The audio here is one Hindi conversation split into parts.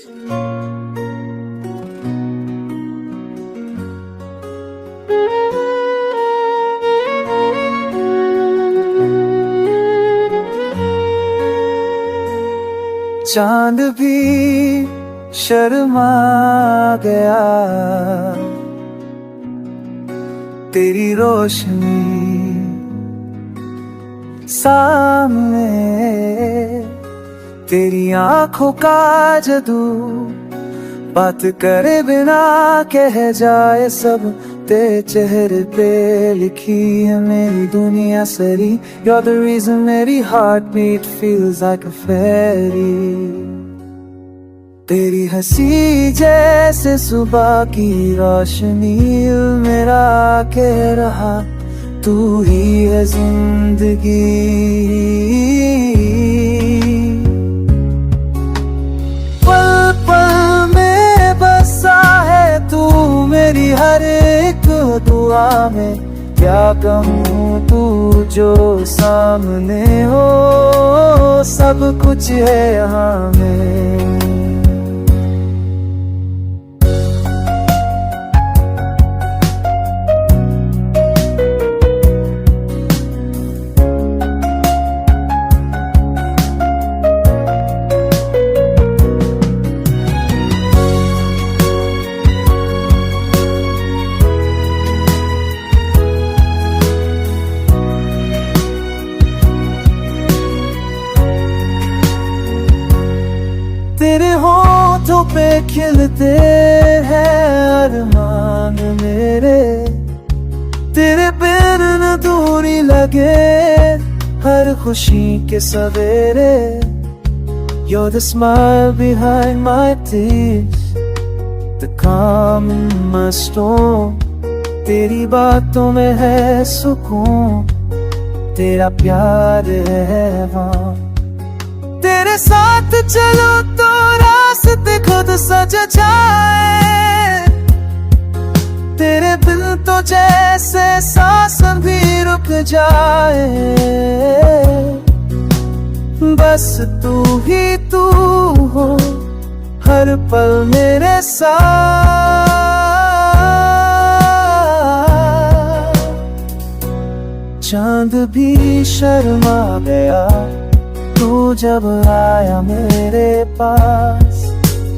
चांद भी शर्मा गया तेरी रोशनी सामने, तेरी आंखों का जादू बात करे बिना कह जाए सब, तेरे चेहरे पे लिखी है मेरी दुनिया सारी। You're the reason मेरी heartbeat feels like a fairy। तेरी हंसी जैसे सुबह की रोशनी मेरा कह रहा तू ही है जिंदगी। पल पल में बसा है तू मेरी हर एक दुआ में, क्या कहूँ तू जो सामने हो सब कुछ है यहाँ में। तेरे होठों पे खिलते हैं अरमान मेरे, तेरे बिन न दूरी लगे हर खुशी के सवेरे। You're the smile behind my tears, the calm in my storm। तेरी बातों में है सुकून, तेरा प्यार है वहाँ। तेरे साथ चलो तो रास्ते खुद सज जाए, तेरे बिन तो जैसे सांस भी रुक जाए। बस तू ही तू हो हर पल मेरे साथ। चांद भी शर्मा गया तू जब आया मेरे पास,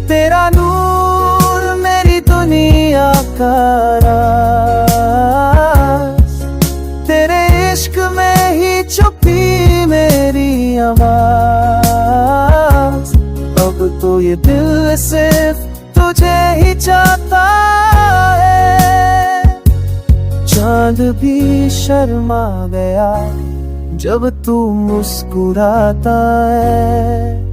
तेरा नूर मेरी दुनिया का राज। तेरे इश्क में ही छुपी मेरी आवाज, अब तो ये दिल सिर्फ तुझे ही चाहता है। चांद भी शर्मा गया जब तू मुस्कुराता है।